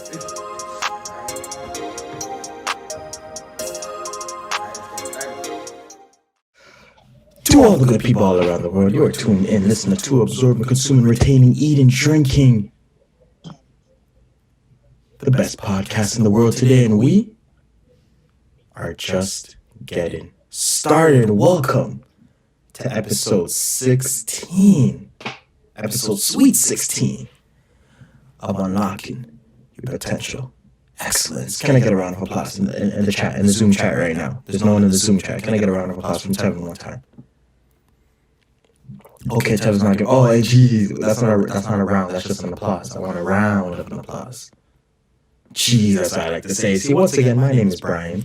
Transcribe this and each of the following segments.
To all the good people all around the world, you are tuned in, listening to, absorbing, consuming, retaining, eating, drinking the best podcast in the world today, and we are just getting started. Welcome to episode 16, episode sweet 16 of Unlocking Your Potential Excellence. Can I get a round of applause in the chat, in the Zoom chat right now? There's no one in the Zoom chat. Can I get a round of applause from Tevin one time? Okay, Tevin's not giving. Oh, hey, geez, that's not a round. That's just an applause. I want a round of an applause. Jeez, that's what I like to say. See, once again, my name is Brian.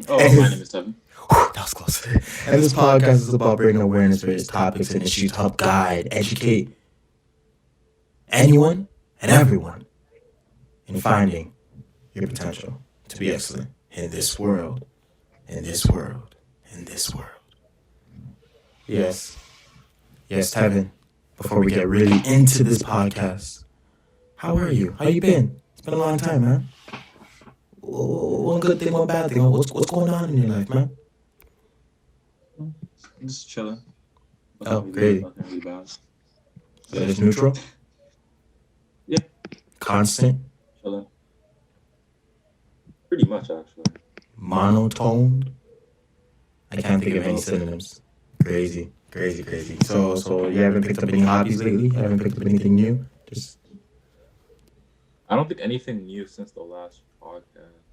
Oh, my name is Tevin. That was close. And this podcast is about bringing awareness to various topics and issues to help guide, educate anyone and everyone in finding your potential to be excellent in this world, in this world, in this world. Yes, Tevin, before we get really into this podcast, how are you? How you been? It's been a long time, man. One good thing, one bad thing. What's going on in your life, man? I'm just chilling. Oh, great. Nothing really bad. So it's neutral? Yeah. Constant? Chilling. Pretty much, actually. Monotone? I can't think of any synonyms. Crazy. So you haven't picked up any hobbies lately? You haven't picked up anything new? Just I don't think anything new since the last podcast.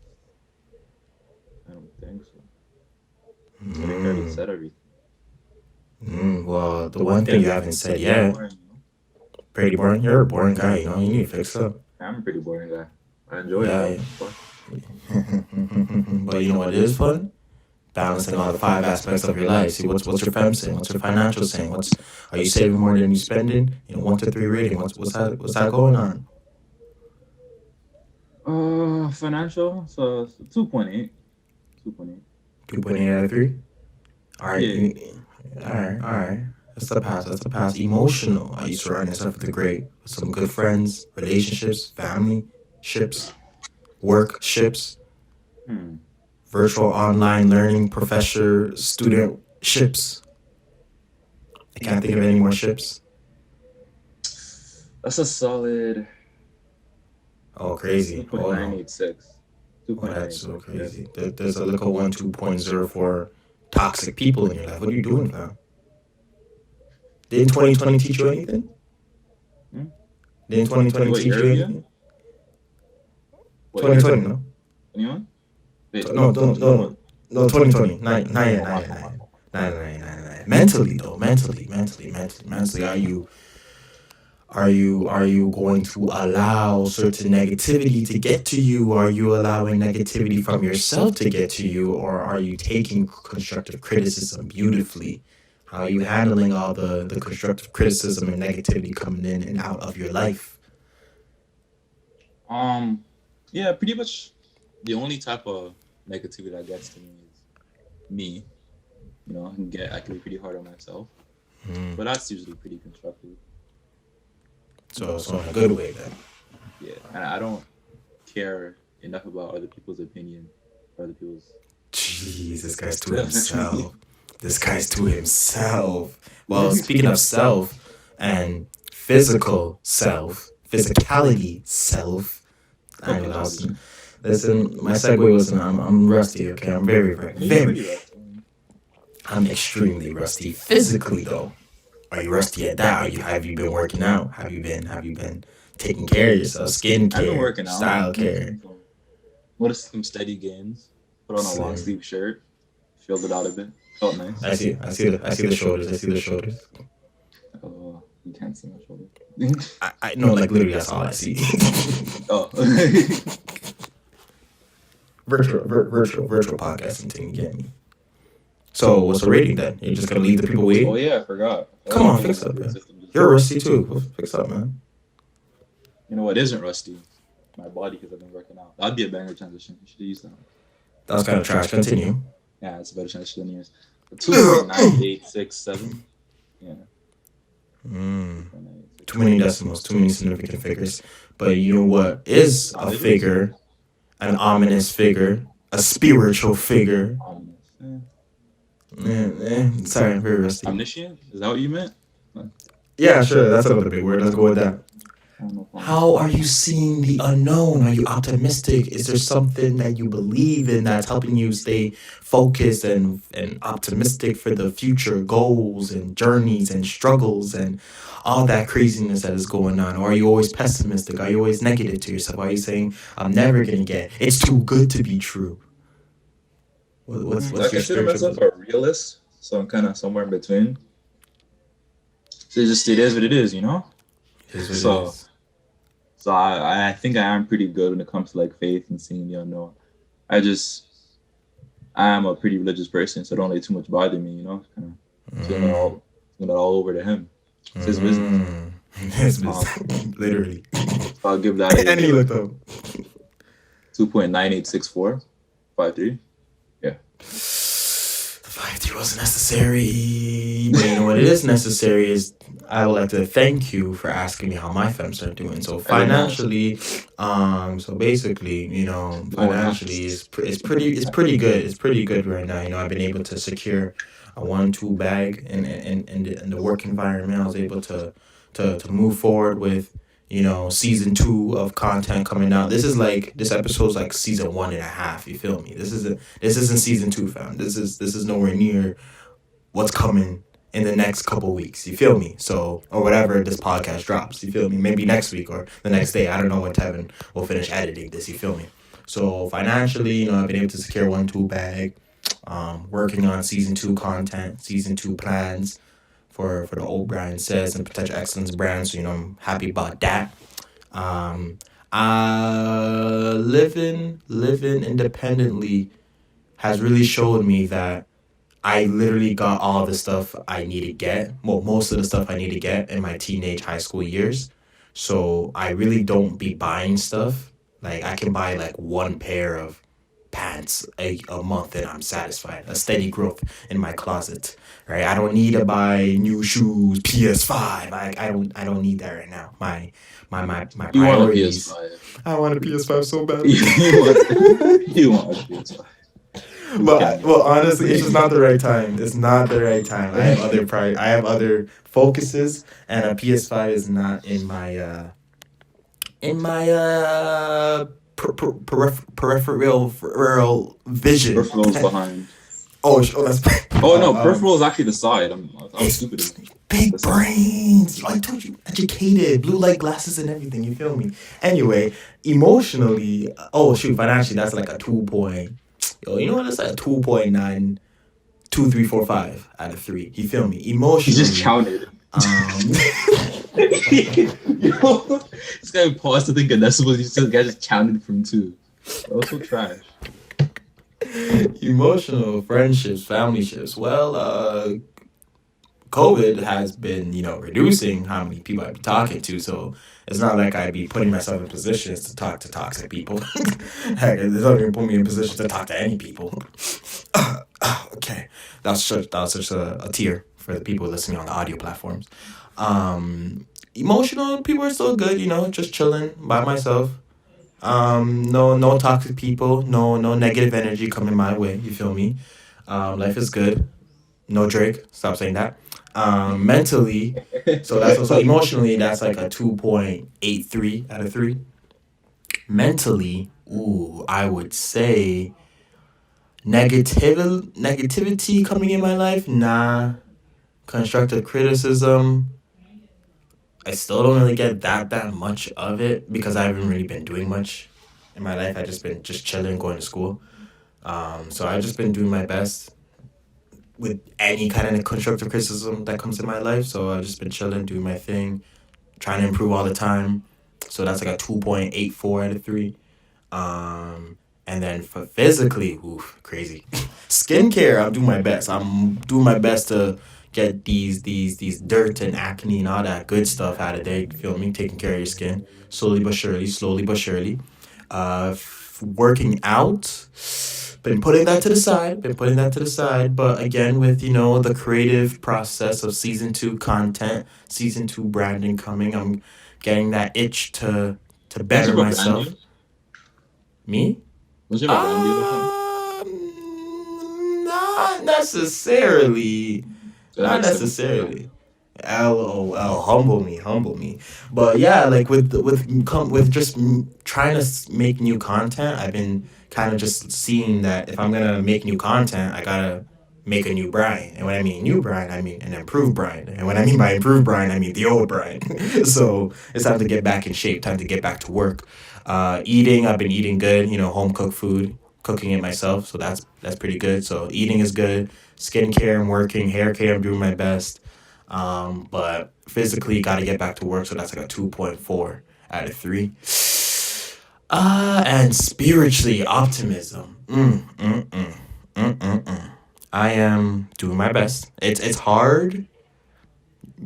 I don't think so. I think I already said everything. Well, the one thing you haven't said yet. Pretty boring. You're a boring guy, you know. You need to fix up. I'm a pretty boring guy. I enjoy it. But you know what is fun? Balancing all the 5 aspects of your life. See, what's your fam saying? What's your financial saying? Are you saving more than you spending? 1 to 3 rating. What's that going on? Financial, so 2.8. 2.8 out of 3. All right. Yeah. All right. That's the pass. Emotional. Are you surrounding yourself with some good friends, relationships, family, ships, work, ships, virtual online learning, professor, student ships? I can't think of any more ships. That's a solid. Oh, crazy. 2.986. Oh, that's so crazy. There's a little 2.0 for toxic people in your life. What are you doing, fam? Didn't 2020 teach you anything? Didn't 2020 teach you anything? 2020, no? 21? No, 2020. Nine. Mentally, though. Mentally, are you going to allow certain negativity to get to you? Are you allowing negativity from yourself to get to you? Or are you taking constructive criticism beautifully? How are you handling all the constructive criticism and negativity coming in and out of your life? Yeah, pretty much the only type of negativity that gets to me is me. You know, I can be pretty hard on myself. But that's usually pretty constructive. So in a good way then. Yeah, and I don't care enough about other people's opinion or other people's. Jeez, this guy's to himself. Well, speaking of self and physical self, physicality self. I know listen, my segue wasn't. I'm rusty. Okay, I'm very. I'm extremely rusty physically though. Are you rusty at that? Have you been working out? Have you been taking care of yourself? Skin care, I've been working out. Style care. Noticed some steady gains. Put on a long sleeve shirt. Filled it out a bit. Felt nice. I see the shoulders. Oh, you can't see my shoulders. I know, like literally that's all I see. Oh. virtual podcasting thing, you get me? So what's the rating then? You're just gonna leave the people waiting? Oh yeah, I forgot. Come on, fix up, man. You're rusty too. Fix up, man. You know what isn't rusty? My body, because I've been working out. That'd be a banger transition. You should use that. That was kind of trash. Continue. Yeah, it's a better transition than yours. 2.9867. Yeah. Too many decimals, too many significant figures. But you know what is a figure? An ominous figure, a spiritual figure. Ominous. Sorry, I'm very rusty. Omniscient? Is that what you meant? Yeah, sure. That's another big word. Let's go with that. I don't know if How are you seeing the unknown? Are you optimistic? Is there something that you believe in that's helping you stay focused and optimistic for the future goals and journeys and struggles and all that craziness that is going on? Or are you always pessimistic? Are you always negative to yourself? Are you saying, I'm never going to get it? It's too good to be true? I What's your consider spiritual myself a realist, so I'm kind of somewhere in between. So it is what it is, you know. is what it So is. so I think I am pretty good when it comes to like faith and seeing the unknown. I just I am a pretty religious person, so don't let too much bother me, you know. Kind of turn it all over to him. It's his business. His Um, business. Literally. so I'll give that And he a looked up. 2.986453. Yeah. The 5G wasn't necessary. But you know what it is necessary is I would like to thank you for asking me how my femmes are doing. So financially, so basically, financially it's pretty good right now. I've been able to secure a 1-2 bag in the work environment. I was able to move forward with season 2 of content coming out. This episode's like season 1.5. You feel me? This isn't season 2, fam. This is nowhere near what's coming in the next couple weeks. You feel me? So, or whatever this podcast drops. You feel me? Maybe next week or the next day. I don't know when Tevin will finish editing this. You feel me? So financially, I've been able to secure 1-2 bag. Working on season 2 content, season 2 plans for the old brand says and potential excellence brand. So I'm happy about that. Um, living independently has really showed me that I literally got all the stuff I need to get. Well, most of the stuff I need to get in my teenage high school years. So I really don't be buying stuff. Like I can buy like one pair of pants a month and I'm satisfied. A steady growth in my closet. Right? I don't need to buy new shoes, PS5. I don't need that right now. My You want a priorities. PS5. I want a PS5 so badly. You want a PS5. But well, honestly, it's just not the right time. It's not the right time. I have other focuses, and a PS5 is not in my peripheral vision. Peripherals behind. That's Oh no, peripheral is actually the side. I was stupid. big The side. brains. I told you, educated, blue light glasses and everything. You feel me? Anyway, emotionally, financially, that's like a 2 point. Yo, you know what? It's like a 2.9, 2, 3, 4, 5 out of 3. You feel me? He Emotionally, just counted. um, This guy paused to think of decimals. The guy just counted from 2. That was so trash. emotional friendships, family ships. Well, COVID has been, reducing how many people I be talking to. So it's not like I be putting myself in positions to talk to toxic people. Heck, it doesn't even put me in position to talk to any people. Okay, that was such a tear for the people listening on the audio platforms. Emotional people are still good. Just chilling by myself. No toxic people. No negative energy coming my way. You feel me? Life is good. No Drake. Stop saying that. Mentally, so emotionally, that's like a 2.83 out of 3. Mentally, I would say negativity coming in my life. Nah. Constructive criticism. I still don't really get that much of it because I haven't really been doing much in my life. I just been just chilling, going to school. So I've just been doing my best with any kind of constructive criticism that comes in my life. So I've just been chilling, doing my thing, trying to improve all the time. So that's like a 2.84 out of 3. And then for physically, crazy. Skincare, I'm doing my best. I'm doing my best to get these dirt and acne and all that good stuff out of there. You feel me? Taking care of your skin slowly but surely. Working out, been putting that to the side. Been putting that to the side. But again, with the creative process of season 2 content, season 2 branding coming, I'm getting that itch to Don't you better have a brand myself. deal? Me? Don't you have a brand deal or something? Not necessarily. So that Not makes sense. Yeah. necessarily. LOL, humble me, humble me. But yeah, like with just trying to make new content, I've been kind of just seeing that if I'm gonna make new content, I gotta make a new Brian. And when I mean new Brian, I mean an improved Brian. And when I mean by improved Brian, I mean the old Brian. So it's time to get back in shape. Time to get back to work. Eating, I've been eating good. Home cooked food, cooking it myself. So that's pretty good. So eating is good. Skincare, I'm working. Hair care, I'm doing my best. But physically, got to get back to work, so that's like a 2.4 out of 3. And spiritually, optimism. I am doing my best. It's hard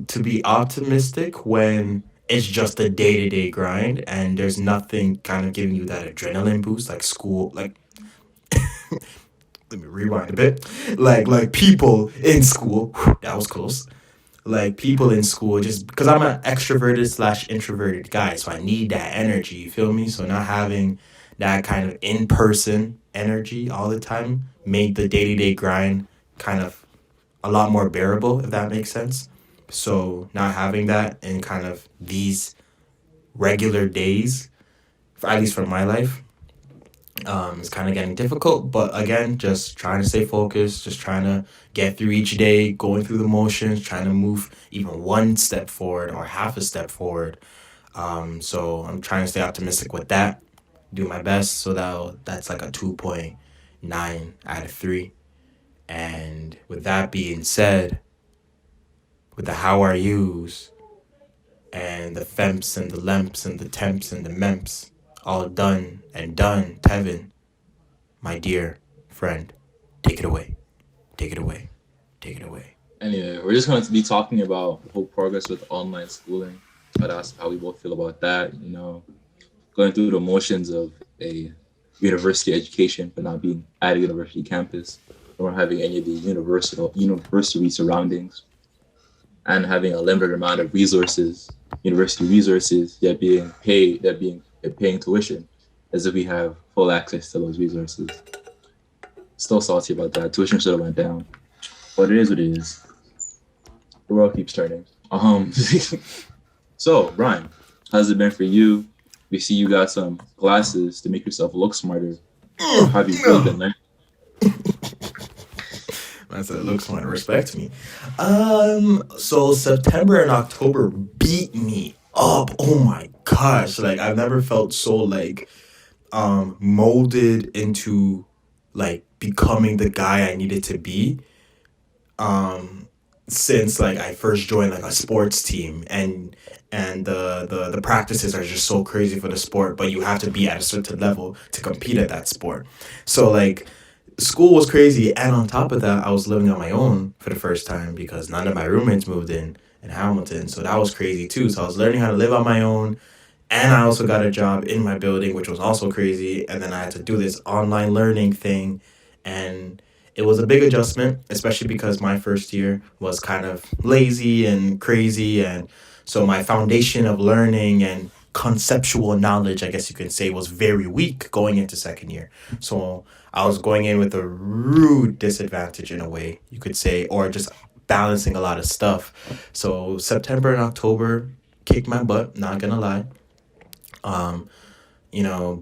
to be optimistic when it's just a day-to-day grind and there's nothing kind of giving you that adrenaline boost like school. Like, let me rewind a bit. Like people in school. That was close. Like people in school, just because I'm an extroverted slash introverted guy, so I need that energy. You feel me? So not having that kind of in person energy all the time made the day to day grind kind of a lot more bearable, if that makes sense. So not having that in kind of these regular days, at least for my life, it's kind of getting difficult. But again, just trying to stay focused, just trying to get through each day, going through the motions, trying to move even one step forward or half a step forward. So I'm trying to stay optimistic with that, do my best. So that's like a 2.9 out of 3. And with that being said, with the how are yous and the femps and the lemps and the temps and the memps all done and done, Tevin, my dear friend, take it away. Take it away. Take it away. Anyway, we're just going to be talking about the whole progress with online schooling. But that's how we both feel about that. Going through the motions of a university education, but not being at a university campus, or having any of the university surroundings, and having a limited amount of university resources, yet paying tuition, as if we have full access to those resources. Still salty about that. Tuition should have went down, but it is what it is. The world keeps turning. So, Brian, how's it been for you? We see you got some glasses to make yourself look smarter. How have you really been there? I said, looks want to respect me. So September and October beat me up. Oh my gosh! Like I've never felt so like molded into like becoming the guy I needed to be. Since like I first joined like a sports team and the practices are just so crazy for the sport, but you have to be at a certain level to compete at that sport. So like school was crazy, and on top of that I was living on my own for the first time because none of my roommates moved in Hamilton, so that was crazy too. So I was learning how to live on my own, and I also got a job in my building, which was also crazy, and then I had to do this online learning thing, and it was a big adjustment, especially because my first year was kind of lazy and crazy, and so my foundation of learning and conceptual knowledge, I guess you can say, was very weak going into second year. So I was going in with a rude disadvantage in a way, you could say, or just balancing a lot of stuff. So September and October kicked my butt, not gonna lie. Um,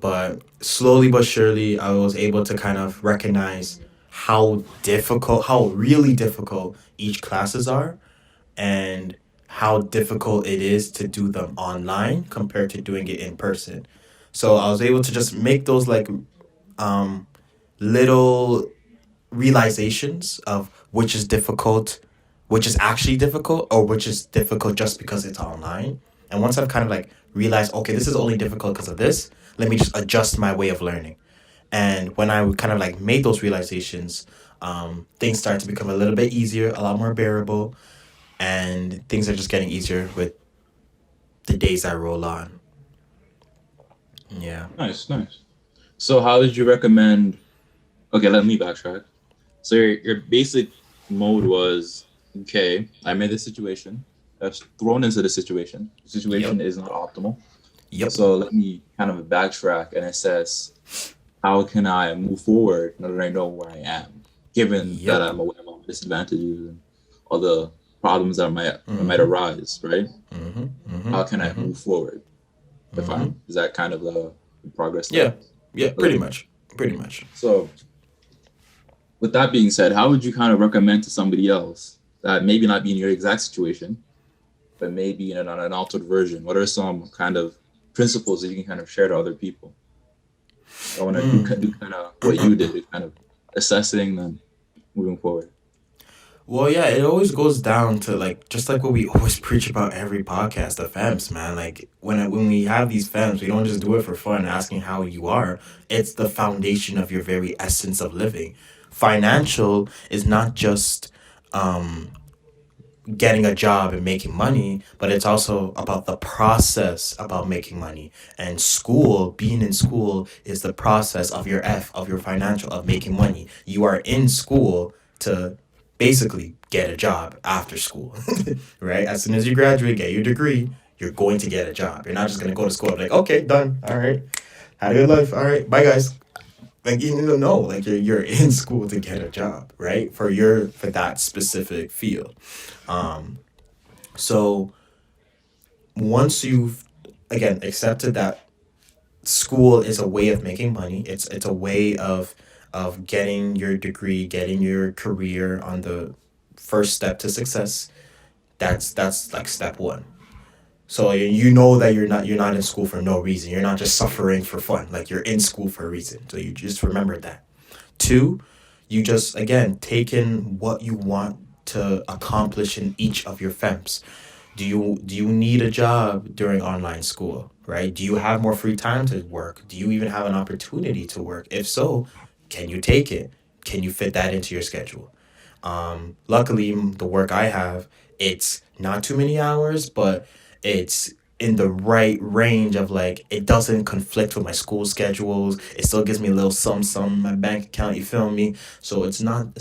but slowly but surely I was able to kind of recognize how really difficult each classes are, and how difficult it is to do them online compared to doing it in person. So I was able to just make those like um little realizations of which is difficult, which is actually difficult, or which is difficult just because it's online. And once I've kind of like realized, okay, this is only difficult because of this, let me just adjust my way of learning. And when I kind of like made those realizations, things started to become a little bit easier, a lot more bearable, and things are just getting easier with the days that roll on. Yeah. Nice, nice. So, how did you recommend Okay, let me backtrack. So your basic mode was, okay, I'm in this situation. That's thrown into the situation. The situation Yep. is not optimal. Yep. So let me kind of backtrack and assess how can I move forward now that I know where I am, given that Yep. I'm aware of all the disadvantages and all the problems that might Mm-hmm. arise, right? Mm-hmm. Mm-hmm. How can I Mm-hmm. move forward? Mm-hmm. Is that kind of the progress Yeah. step? Yeah. Pretty Okay. much. Pretty much. So with that being said, how would you kind of recommend to somebody else that maybe not be in your exact situation, but maybe in an altered version? What are some kind of principles that you can kind of share to other people that want to do kind of what you did, kind of assessing and moving forward? Well, yeah, it always goes down to like just like what we always preach about every podcast, the femmes, man. Like when we have these femmes, we don't just do it for fun, asking how you are. It's the foundation of your very essence of living. Financial is not just um getting a job and making money, but it's also about the process about making money. And school, being in school, is the process of of your financial, of making money. You are in school to basically get a job after school, right? As soon as you graduate, get your degree, you're going to get a job. You're not just going to go to school and be like, okay, done. All right. Had a good life. All right. Bye, guys. Like you don't know, like you're in school to get a job, right? For that specific field. Um, so once you've again accepted that school is a way of making money, it's a way of getting your degree, getting your career on the first step to success. That's like step one. So you know that you're not in school for no reason. You're not just suffering for fun. Like you're in school for a reason. So you just remember that. Two, you just again take in what you want to accomplish in each of your FEMs. Do you need a job during online school, right? Do you have more free time to work? Do you even have an opportunity to work? If so, can you take it? Can you fit that into your schedule? Luckily, the work I have, it's not too many hours, but it's in the right range of like it doesn't conflict with my school schedules. It still gives me a little some in my bank account. You feel me? So it's not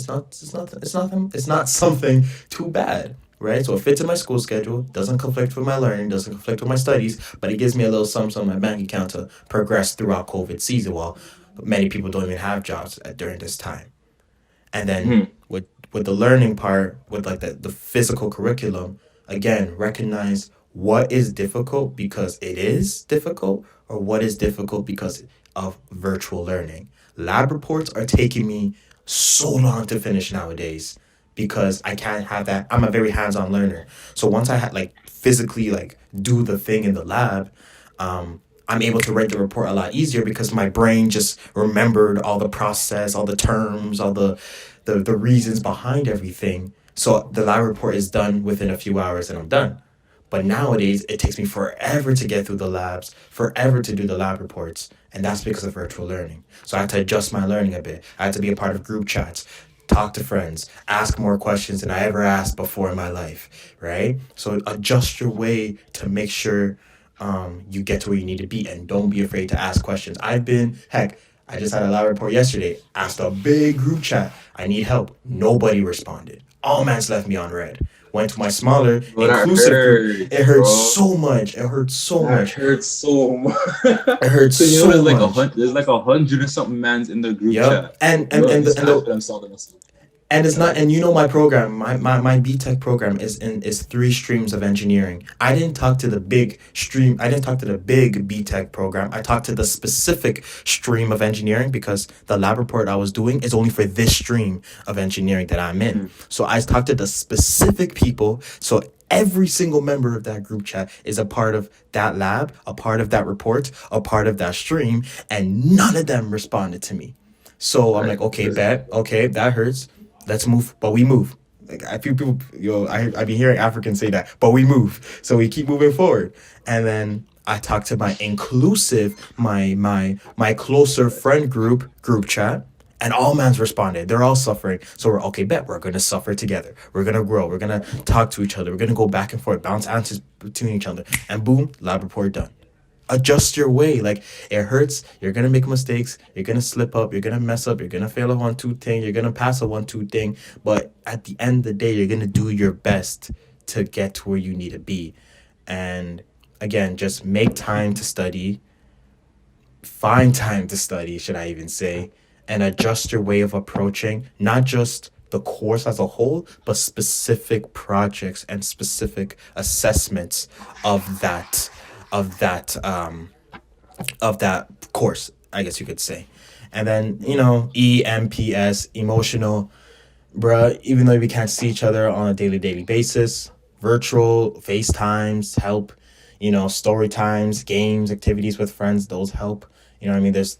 something too bad. Right, so it fits in my school schedule, doesn't conflict with my learning, doesn't conflict with my studies, but it gives me a little some in my bank account to progress throughout COVID season. While many people don't even have jobs during this time. And then Hmm. with the learning part, with like the physical curriculum, again, recognize what is difficult because it is difficult, or what is difficult because of virtual learning. Lab reports are taking me so long to finish nowadays because I can't have that. I'm a very hands-on learner. So once I had like physically like do the thing in the lab, I'm able to write the report a lot easier because my brain just remembered all the process, all the terms, all the reasons behind everything. So the lab report is done within a few hours and I'm done. But nowadays, it takes me forever to get through the labs, forever to do the lab reports, and that's because of virtual learning. So I had to adjust my learning a bit. I had to be a part of group chats, talk to friends, ask more questions than I ever asked before in my life, right? So adjust your way to make sure you get to where you need to be, and don't be afraid to ask questions. I just had a lab report yesterday, asked a big group chat, I need help. Nobody responded. All mans left me on red. Went to my smaller, Bro, that inclusive group. It hurts, hurt bro. so much. It hurt so That much. hurts so much. It hurt So you know, so much. there's like 100 and something mans in the group Yep. chat. And You and know, at and least the, and half of the them saw them. and it's not, Like, and you know my program, my BTech program is three streams of engineering. I didn't talk to the big BTech program. I talked to the specific stream of engineering because the lab report I was doing is only for this stream of engineering that I'm in. mm, So I talked to the specific people. So every single member of that group chat is a part of that lab, a part of that report, a part of that stream, and none of them responded to me. So I'm like, okay, listen, bet, okay, that hurts. Let's move, but we move. Like I feel people, I be hearing Africans say that, but we move. So we keep moving forward, and then I talk to my inclusive, my closer friend group chat, and all man's responded. They're all suffering. So we're okay. Bet we're gonna suffer together. We're gonna grow. We're gonna talk to each other. We're gonna go back and forth, bounce answers between each other, and boom, lab report done. adjust your way. Like, it hurts, you're gonna make mistakes, you're gonna slip up, you're gonna mess up, you're gonna fail a 1-2 thing, you're gonna pass a 1-2 thing, but at the end of the day, you're gonna do your best to get to where you need to be. And again, just make time to study, find time to study, should I even say, and adjust your way of approaching not just the course as a whole, but specific projects and specific assessments of that of that of that course, I guess you could say. And then, EMPS, emotional, bruh, even though we can't see each other on a daily basis, virtual FaceTimes help, story times, games, activities with friends, those help. You know what I mean? There's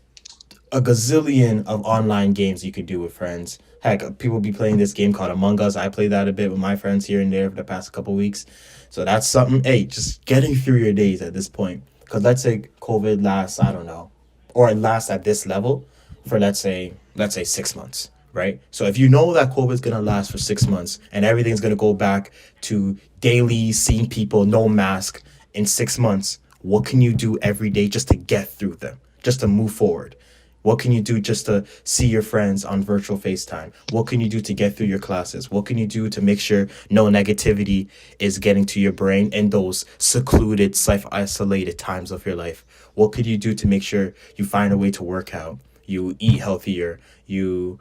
a gazillion of online games you could do with friends. Heck, people be playing this game called Among Us. I play that a bit with my friends here and there for the past couple weeks. So that's something. Hey, just getting through your days at this point. Because let's say COVID lasts, I don't know, or it lasts at this level for let's say 6 months, right? So if you know that COVID's gonna last for 6 months and everything's gonna go back to daily seeing people, no mask in 6 months, what can you do every day just to get through them, just to move forward? What can you do just to see your friends on virtual FaceTime? What can you do to get through your classes? What can you do to make sure no negativity is getting to your brain in those secluded, self-isolated times of your life? What could you do to make sure you find a way to work out? You eat healthier. You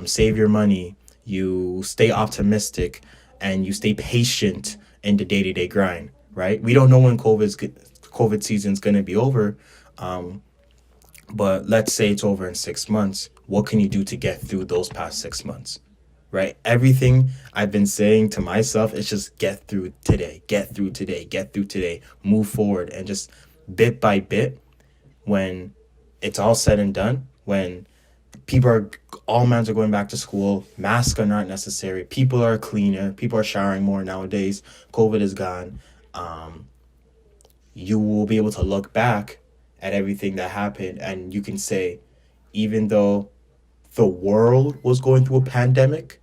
save your money. You stay optimistic, and you stay patient in the day-to-day grind. Right? We don't know when COVID season's gonna be over. Um, but let's say it's over in 6 months. What can you do to get through those past 6 months? Right? Everything I've been saying to myself is just get through today, get through today, get through today, move forward, and just bit by bit, when it's all said and done, when all mans are going back to school, masks are not necessary, people are cleaner, people are showering more nowadays, COVID is gone, um, you will be able to look back at everything that happened, and you can say, even though the world was going through a pandemic,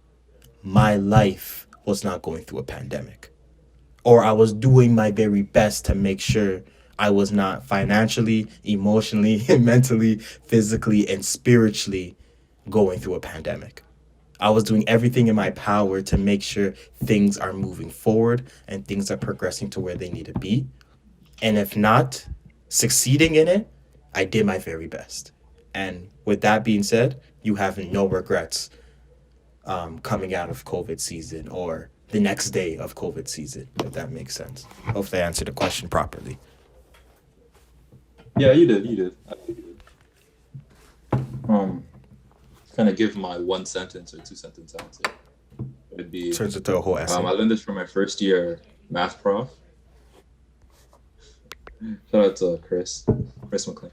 my life was not going through a pandemic. Or I was doing my very best to make sure I was not financially, emotionally, mentally, physically, and spiritually going through a pandemic. I was doing everything in my power to make sure things are moving forward and things are progressing to where they need to be. And if not succeeding in it, I did my very best. And with that being said, you have no regrets coming out of COVID season or the next day of COVID season, if that makes sense. Hopefully, I answered the question properly. Yeah, you did. You did. I think you did. Kind of give my 1 sentence or 2 sentence answer. It'd be Turns into a whole essay. I learned this from my first year math prof. Shout out to Chris McLean.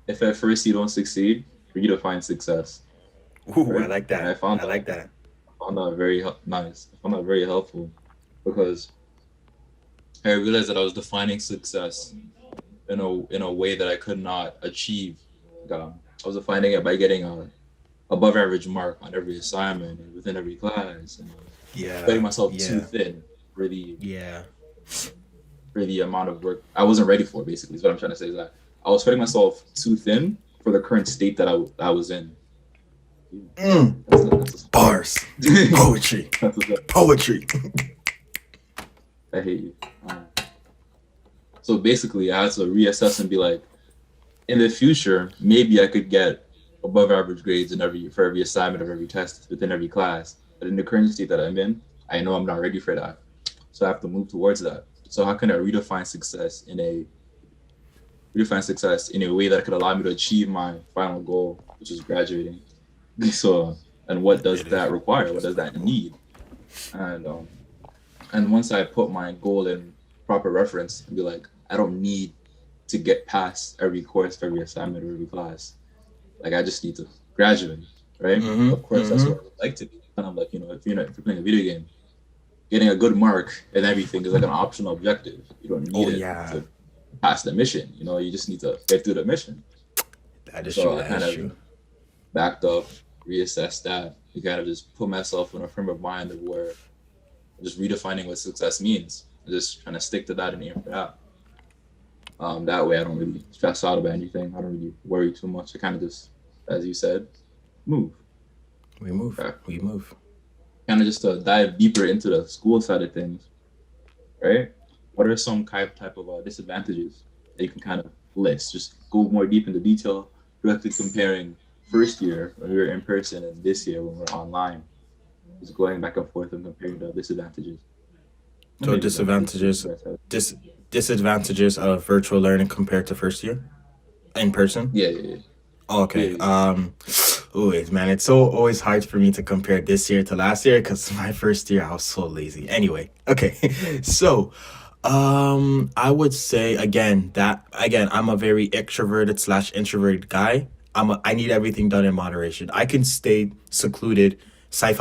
If at first you don't succeed, for you to find success. Ooh, Right? I like that. And I found I like that. found that very nice. I found that very helpful because I realized that I was defining success in a way that I could not achieve. I was defining it by getting a above average mark on every assignment and within every class, and Yeah. spreading myself too Yeah. thin for the Yeah. amount of work I wasn't ready for. Basically, is what I'm trying to say. Is that I was spreading myself too thin for the current state that I was in. That's Bars. Poetry. Poetry. I hate you. So basically, I had to reassess and be like, in the future, maybe I could get above average grades for every assignment of every test within every class. But in the current state that I'm in, I know I'm not ready for that. So I have to move towards that. So how can I redefine success in a way that could allow me to achieve my final goal, which is graduating? So, and what does that require? What does that need? And once I put my goal in proper reference and be like, I don't need to get past every course, every assignment, or every class. Like, I just need to graduate, right? Of course, that's what I would like to be. Kind of like, if you're playing a video game, getting a good mark and everything is like an optional objective. You don't need to pass the mission. You just need to get through the mission. That is So true. I kind of backed up, reassessed that, and kind of just put myself in a frame of mind of where just redefining what success means. Just trying to stick to that and aim for that. That way I don't really stress out about anything. I don't really worry too much. I kind of just, as you said, move. We move. Okay. We move. Kind of just to dive deeper into the school side of things, right? What are some type of disadvantages that you can kind of list? Just go more deep into detail, directly comparing first year when we were in person and this year when we're online. Just going back and forth and comparing the disadvantages and So maybe benefits too. disadvantages, dis disadvantages of virtual learning compared to first year in person. Yeah, yeah, yeah, Okay. yeah. Always, man, it's so always hard for me to compare this year to last year because my first year I was so lazy. Anyway, okay. So, I would say again I'm a very extroverted slash introverted guy. I need everything done in moderation. I can stay secluded, self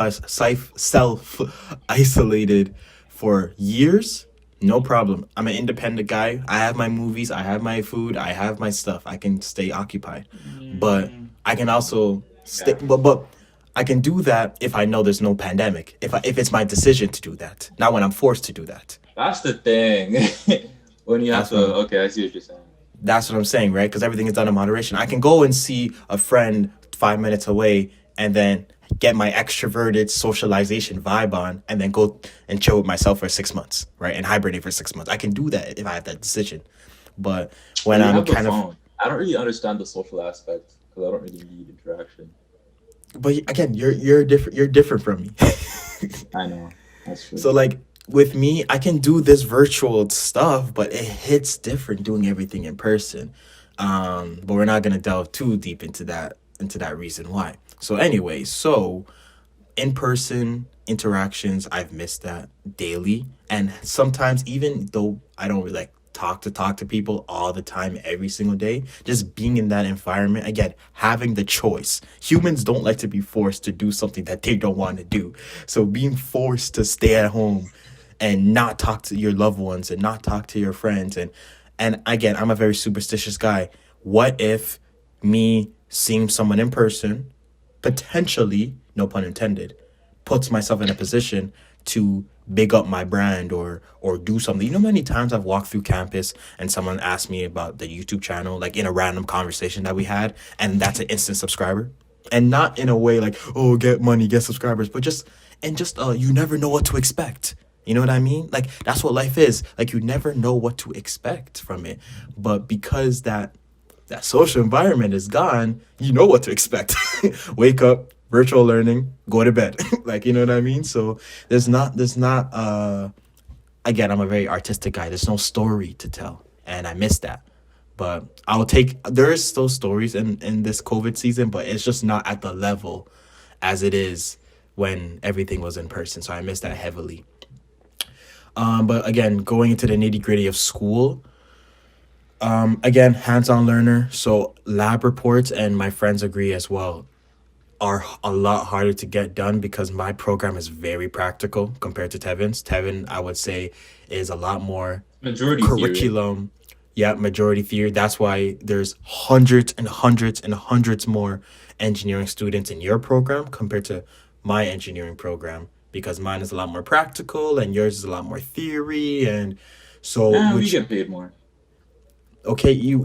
isolated for years. No problem. I'm an independent guy. I have my movies. I have my food. I have my stuff. I can stay occupied, but Mm, I can also stay. yeah, But I can do that if I know there's no pandemic. If it's my decision to do that, not when I'm forced to do that. that's the thing. When you have That's to, what I'm okay, I see what you're saying. That's what I'm saying, right? Because everything is done in moderation. I can go and see a friend 5 minutes away and then get my extroverted socialization vibe on and then go and chill with myself for 6 months, right? And hibernate for 6 months. I can do that if I have that decision. But But when you I'm have the kind of, phone. I don't really understand the social aspect because I don't really need interaction. but again, you're different from me. I know that's So true. like with me, I can do this virtual stuff, but it hits different doing everything in person. But we're not gonna delve too deep into that reason why. So anyway, so in person interactions, I've missed that daily. And sometimes, even though I don't really like talk to people all the time, every single day, just being in that environment, again, having the choice. Humans don't like to be forced to do something that they don't want to do. So being forced to stay at home and not talk to your loved ones and not talk to your friends and again, I'm a very superstitious guy. What if me seeing someone in person potentially, no pun intended, puts myself in a position to big up my brand or do something. You know how many times I've walked through campus and someone asked me about the YouTube channel, like in a random conversation that we had, and that's an instant subscriber. And not in a way like, oh, get money, get subscribers, but just you never know what to expect. You know what I mean? Like that's what life is. Like you never know what to expect from it. But because that social environment is gone, you know what to expect. Wake up, virtual learning, go to bed. Like you know what I mean? So there's not again, I'm a very artistic guy. There's no story to tell. And I miss that. But I'll take there is still stories in this COVID season, but it's just not at the level as it is when everything was in person. So I miss that heavily. But again, going into the nitty gritty of school, again, hands-on learner. So lab reports, and my friends agree as well, are a lot harder to get done because my program is very practical compared to Tevin's. Tevin, I would say, is a lot more Majority theory. curriculum. Yeah, majority theory. That's why there's hundreds and hundreds and hundreds more engineering students in your program compared to my engineering program because mine is a lot more practical and yours is a lot more theory and so And we which get paid more. okay, you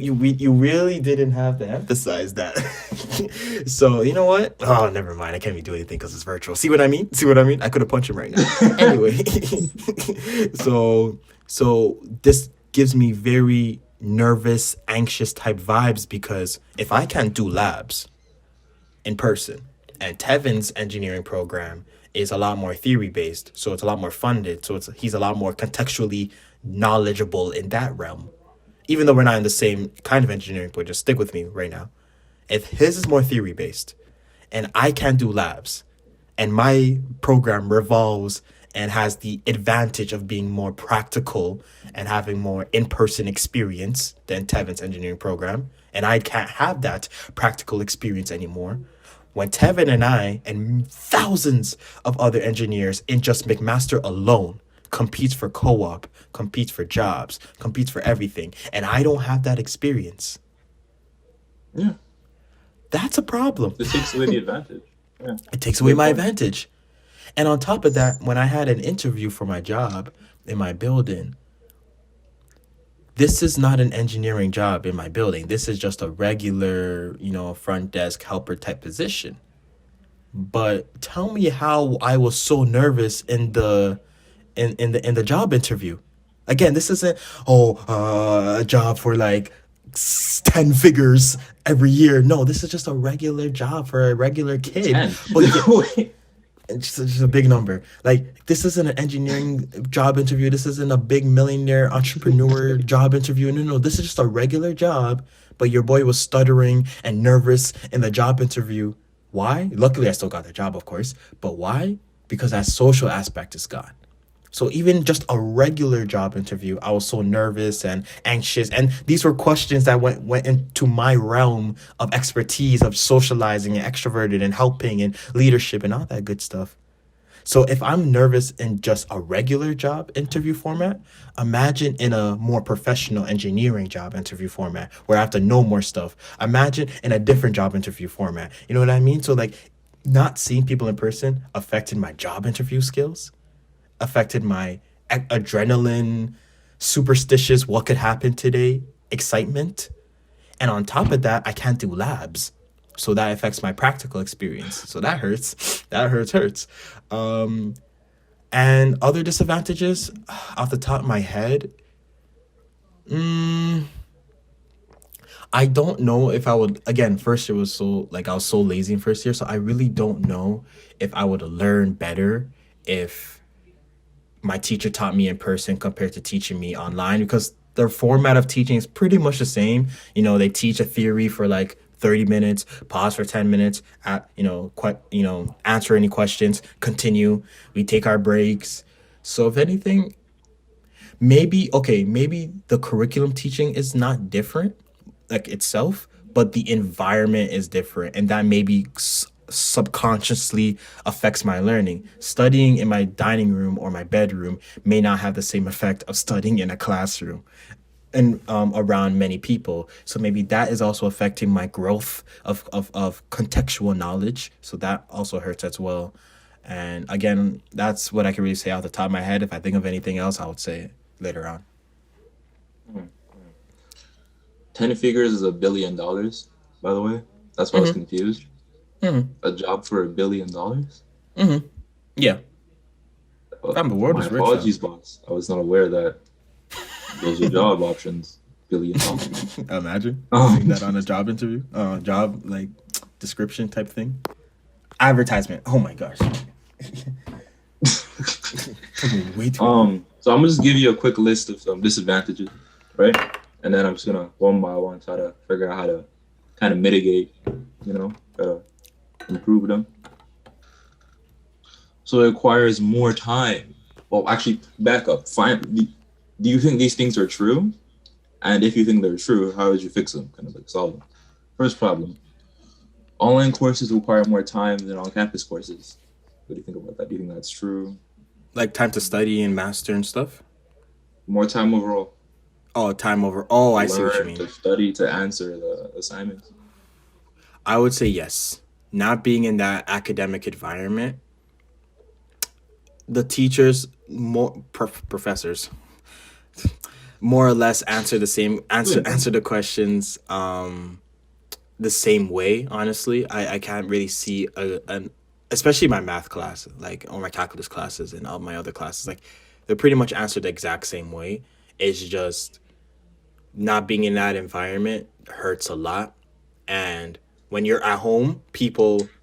really didn't have to emphasize that. So you know what? Oh, never mind. I can't even do anything because it's virtual. See what I mean? See what I mean? I could have punched him right now. Anyway, so this gives me very nervous, anxious type vibes because if I can't do labs in person, and Tevin's engineering program is a lot more theory based, so it's a lot more funded, so he's a lot more contextually knowledgeable in that realm even though we're not in the same kind of engineering, but just stick with me right now. If his is more theory based and I can't do labs and my program revolves and has the advantage of being more practical and having more in-person experience than Tevin's engineering program, and I can't have that practical experience anymore. When Tevin and I and thousands of other engineers in just McMaster alone competes for co-op, competes for jobs, competes for everything, and I don't have that experience, Yeah, that's a problem. this takes away the advantage. Yeah, It takes away good my point. advantage. And on top of that, when I had an interview for my job, in my building, this is not an engineering job in my building. This is just a regular, front desk helper type position. But tell me how I was so nervous in the job interview. Again, this isn't a job for like 10 figures every year. No, this is just a regular job for a regular kid. 10. But yeah, Wait. it's just a big number. Like this isn't an engineering job interview. This isn't a big millionaire entrepreneur job interview. No, no, this is just a regular job. But your boy was stuttering and nervous in the job interview. Why? Luckily, I still got the job, of course. But why? Because that social aspect is gone. So even just a regular job interview, I was so nervous and anxious, and these were questions that went into my realm of expertise of socializing and extroverted and helping and leadership and all that good stuff. So if I'm nervous in just a regular job interview format, imagine in a more professional engineering job interview format where I have to know more stuff. Imagine in a different job interview format. You know what I mean? So like not seeing people in person affected my job interview skills, affected my adrenaline, superstitious, what could happen today, excitement. And on top of that, I can't do labs. So that affects my practical experience. So that hurts. That hurts. Um, and other disadvantages, off the top of my head, I don't know if I would. Again, first year was so like I was so lazy in first year, so I really don't know if I would learn better if my teacher taught me in person compared to teaching me online because their format of teaching is pretty much the same. They teach a theory for like 30 minutes, pause for 10 minutes, answer any questions, continue. We take our breaks. So if anything, maybe the curriculum teaching is not different like itself, but the environment is different, and that maybe subconsciously affects my learning. Studying in my dining room or my bedroom may not have the same effect of studying in a classroom and around many people. So maybe that is also affecting my growth of contextual knowledge. So that also hurts as well. And again, that's what I can really say off the top of my head. If I think of anything else, I would say it later on. 10 figures is $1 billion, by the way. That's why I was confused. A job for $1 billion? Yeah, fam, the world My is rich, fam. apologies, boss. I was not aware that those are job options. $1 billion. Imagine seeing Um, that on a job interview, job like description type thing, advertisement. Oh my gosh, took me way too long. so I'm gonna just give you a quick list of some disadvantages, right? And then I'm just gonna one by one try to figure out how to kind of mitigate, try to improve them. So it requires more time. Well, actually, back up. Do you think these things are true? And if you think they're true, how would you fix them? Kind of like solve them. First problem: online courses require more time than on-campus courses. What do you think about that? Do you think that's true? Like time to study and master and stuff. More time overall Oh, time over. Oh, to I see what you learn, to mean. study, to answer the assignments. I would say yes. Not being in that academic environment, the teachers, professors, more or less answer the same answer Yeah. answer the questions the same way. Honestly, I can't really see an especially my math class, like or my calculus classes and all my other classes, like they're pretty much answered the exact same way. It's just not being in that environment hurts a lot. And when you're at home,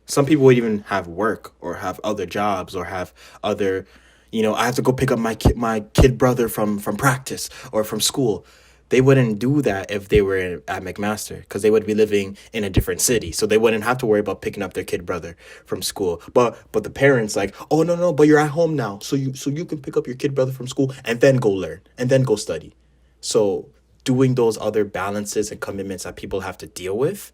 some people would even have work or have other jobs or have other, I have to go pick up my kid brother from practice or from school. They wouldn't do that if they were at McMaster because they would be living in a different city. So they wouldn't have to worry about picking up their kid brother from school. But the parents like, oh no, but you're at home now. So you can pick up your kid brother from school and then go learn and then go study. So doing those other balances and commitments that people have to deal with,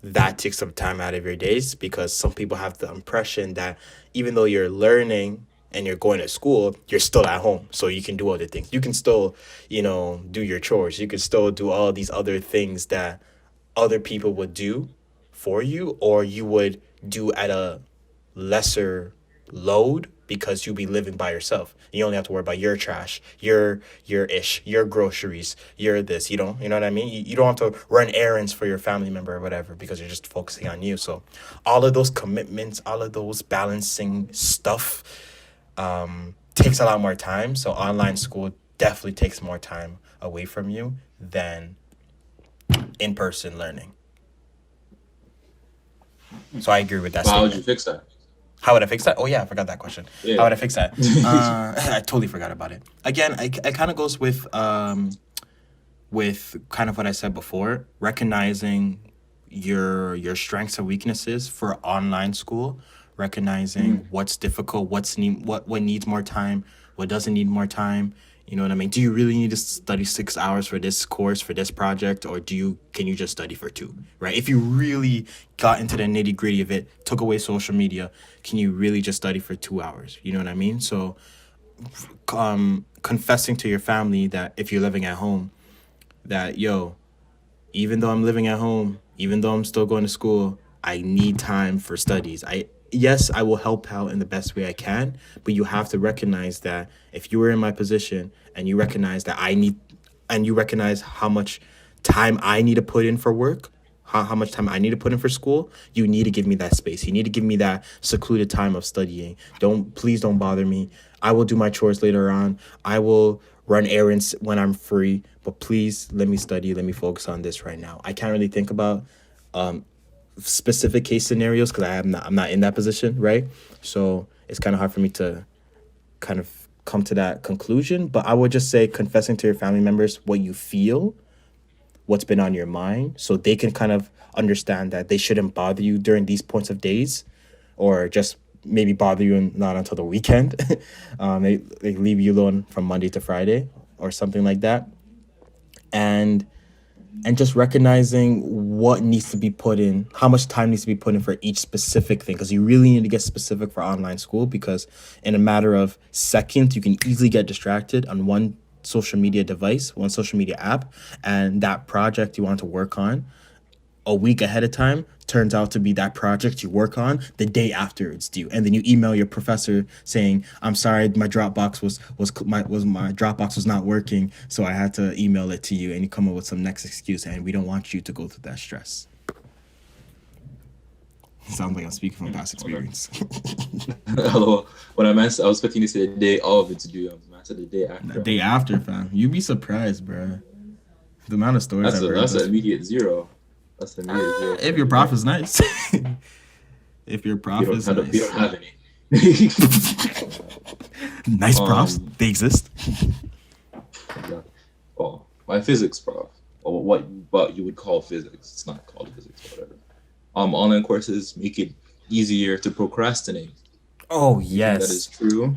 that takes some time out of your days because some people have the impression that even though you're learning and you're going to school, you're still at home. So you can do other things. You can still, do your chores. You can still do all these other things that other people would do for you or you would do at a lesser load because you'll be living by yourself. You only have to worry about your trash, your groceries, your this. You know what I mean. You don't have to run errands for your family member or whatever because you're just focusing on you. So all of those commitments, all of those balancing stuff, takes a lot more time. So online school definitely takes more time away from you than in-person learning. So I agree with that But how would statement. you fix that? How would I fix that? Oh yeah, I forgot that question. Yeah. How would I fix that? I totally forgot about it. Again, it kind of goes with kind of what I said before, recognizing your strengths and weaknesses for online school, recognizing what's difficult, what needs more time, what doesn't need more time. You know what I mean? Do you really need to study 6 hours for this course, for this project, or can you just study for 2? Right? If you really got into the nitty gritty of it, took away social media, can you really just study for 2 hours? You know what I mean? So, confessing to your family that if you're living at home, that even though I'm living at home, even though I'm still going to school, I need time for studies. Yes, I will help out in the best way I can, but you have to recognize that if you were in my position and you recognize that and you recognize how much time I need to put in for work, how much time I need to put in for school, you need to give me that space. You need to give me that secluded time of studying. Please don't bother me. I will do my chores later on. I will run errands when I'm free, but please let me study. Let me focus on this right now. I can't really think about specific case scenarios because I'm not in that position, right? So it's kind of hard for me to kind of come to that conclusion. But I would just say confessing to your family members what you feel, what's been on your mind, so they can kind of understand that they shouldn't bother you during these points of days, or just maybe bother you not until the weekend. They leave you alone from Monday to Friday or something like that. And just recognizing what needs to be put in, how much time needs to be put in for each specific thing, because you really need to get specific for online school, because in a matter of seconds, you can easily get distracted on one social media device, one social media app, and that project you want to work on a week ahead of time turns out to be that project you work on the day after it's due, and then you email your professor saying, "I'm sorry, my Dropbox my Dropbox was not working, so I had to email it to you," and you come up with some next excuse, and we don't want you to go through that stress. Sounds like I'm speaking from past experience. Hello. When I was expecting to say the day of it's due. I said the day after. The day after, fam. You'd be surprised, bro. The amount of stories I've heard. That's an immediate zero. If your prof is nice. If your prof is nice. We don't have any. Nice profs. They exist. Yeah. Well, my physics prof, or what you would call physics. It's not called physics, or whatever. Online courses make it easier to procrastinate. Oh, yes. That is true.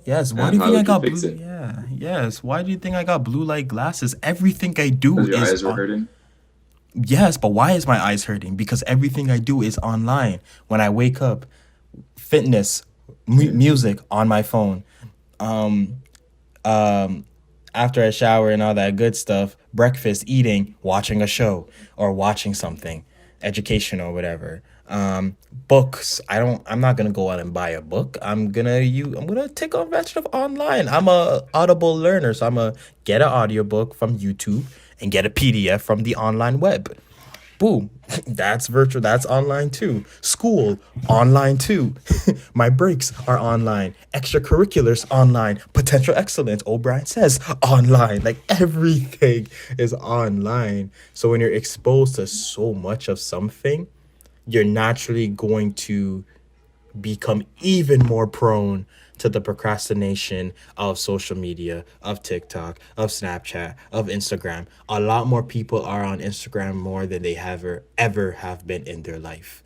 Yes. Why do you think I got blue? Yeah. Yes. Why do you think I got blue light glasses? Everything I do is. Your eyes were hurting? Yes, but why is my eyes hurting? Because everything I do is online. When I wake up, fitness, music on my phone. After I shower and all that good stuff, breakfast, eating, watching a show or watching something, education or whatever. Books. I'm not gonna go out and buy a book. I'm gonna take advantage of online. I'm a Audible learner, so I'm gonna get an audiobook from YouTube and get a PDF from the online web. Boom. That's virtual. That's online too. School, online too. My breaks are online. Extracurriculars, online. Potential excellence, O'Brien says, online. Like everything is online. So when you're exposed to so much of something, you're naturally going to become even more prone to the procrastination of social media, of TikTok, of Snapchat, of Instagram. A lot more people are on Instagram more than they ever have been in their life.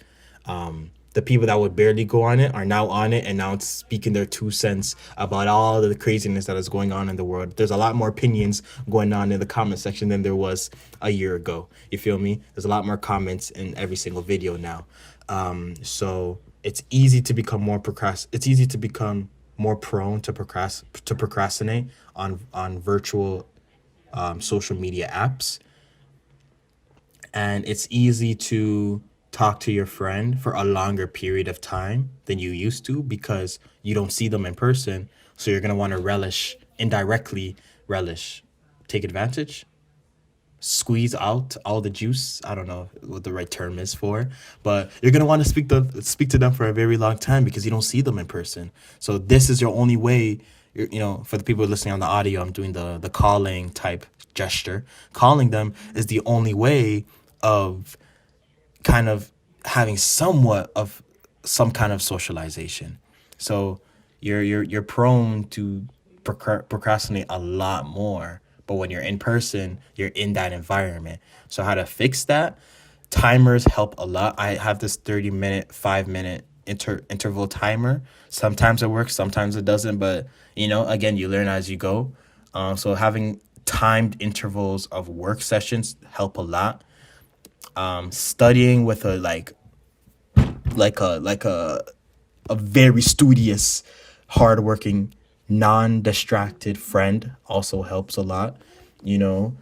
The people that would barely go on it are now on it and now speaking their 2 cents about all the craziness that is going on in the world. There's a lot more opinions going on in the comment section than there was a year ago. You feel me? There's a lot more comments in every single video now. So it's easy to become more prone to procrastinate on virtual social media apps, and it's easy to talk to your friend for a longer period of time than you used to because you don't see them in person. So you're gonna want to indirectly relish, take advantage, squeeze out all the juice. I don't know what the right term is for, but you're gonna want to speak to them for a very long time because you don't see them in person. So this is your only way. For the people listening on the audio, I'm doing the calling type gesture. Calling them is the only way of kind of having somewhat of some kind of socialization. So you're prone to procrastinate a lot more. But when you're in person, you're in that environment. So how to fix that? Timers help a lot. I have this 30-minute, 5-minute interval timer. Sometimes it works, sometimes it doesn't. But again, you learn as you go. So having timed intervals of work sessions help a lot. Studying with a a very studious, hardworking, non-distracted friend also helps a lot. You know,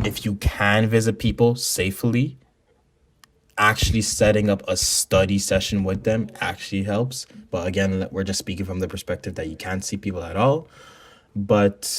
if you can visit people safely, actually setting up a study session with them actually helps. But again, we're just speaking from the perspective that you can't see people at all. But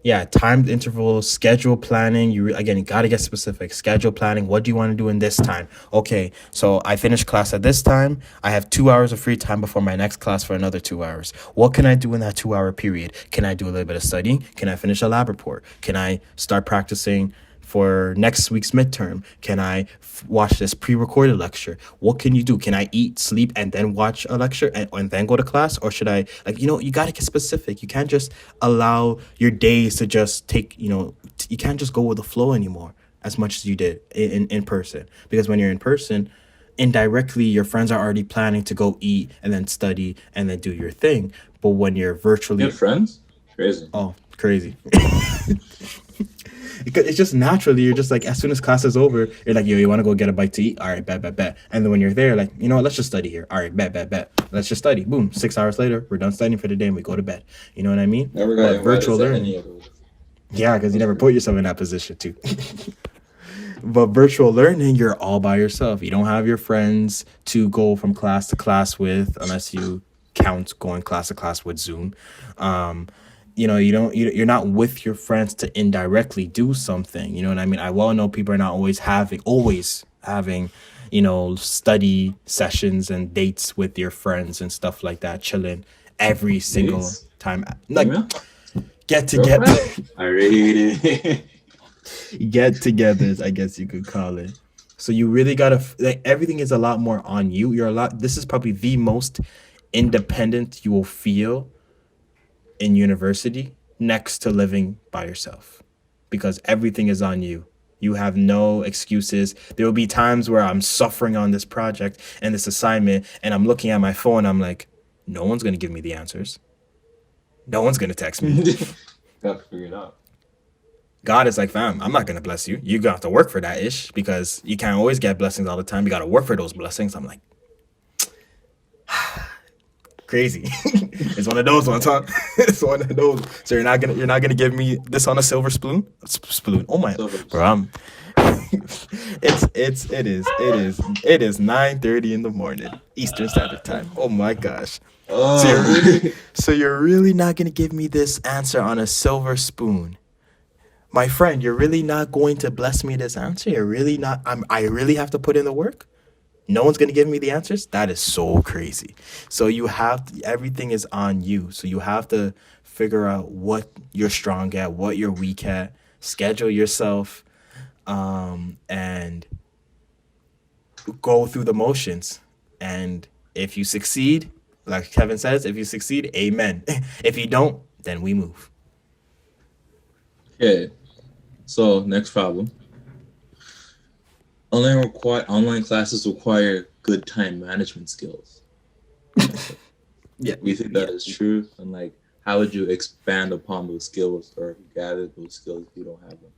yeah, timed intervals, schedule planning. Again, you got to get specific. Schedule planning. What do you want to do in this time? Okay, so I finish class at this time. I have 2 hours of free time before my next class for another 2 hours. What can I do in that 2 hour period? Can I do a little bit of studying? Can I finish a lab report? Can I start practicing for next week's midterm? Can I watch this pre-recorded lecture? What can you do? Can I eat, sleep, and then watch a lecture and then go to class? Or should I, you got to get specific. You can't just allow your days to just take, you can't just go with the flow anymore as much as you did in person. Because when you're in person, indirectly, your friends are already planning to go eat and then study and then do your thing. But when you're virtually... You have friends? Crazy. Oh, crazy. It's just naturally, you're just like, as soon as class is over, you're like, yo, you want to go get a bite to eat? All right, bet. And then when you're there, like, you know what, let's just study here. All right, bet. Let's just study. Boom, 6 hours later, we're done studying for the day and we go to bed. You know what I mean? Never got But virtual learning. Yeah, because you never put yourself in that position too. But virtual learning, you're all by yourself. You don't have your friends to go from class to class with, unless you count going class to class with Zoom. You're not with your friends to indirectly do something. You know what I mean? I well know people are not always having, study sessions and dates with your friends and stuff like that, chilling every single time. Like, get together. I read it. Get-togethers, I guess you could call it. So you really gotta everything is a lot more on you. This is probably the most independent you will feel in university, next to living by yourself, because everything is on you. You have no excuses. There will be times where I'm suffering on this project and this assignment, and I'm looking at my phone. I'm like, no one's gonna give me the answers. No one's gonna text me. Gotta figure it out. God is like, fam, I'm not gonna bless you. You got to work for that ish, because you can't always get blessings all the time. You gotta work for those blessings. I'm like, crazy. It's one of those ones, huh? It's one of those. So you're not gonna give me this on a silver spoon? Spoon. Oh my, bro. It is 9:30 in the morning, Eastern Standard Time. Oh my gosh. So you're really not gonna give me this answer on a silver spoon, my friend? You're really not going to bless me this answer? You're really not. I really have to put in the work. No one's going to give me the answers? That is so crazy. So everything is on you. So you have to figure out what you're strong at, what you're weak at, schedule yourself, and go through the motions. And if you succeed, like Kevin says, if you succeed, amen. If you don't, then we move. Okay. So next problem. Online classes require good time management skills. Yeah. We think that is true. And like, how would you expand upon those skills or gather those skills if you don't have them?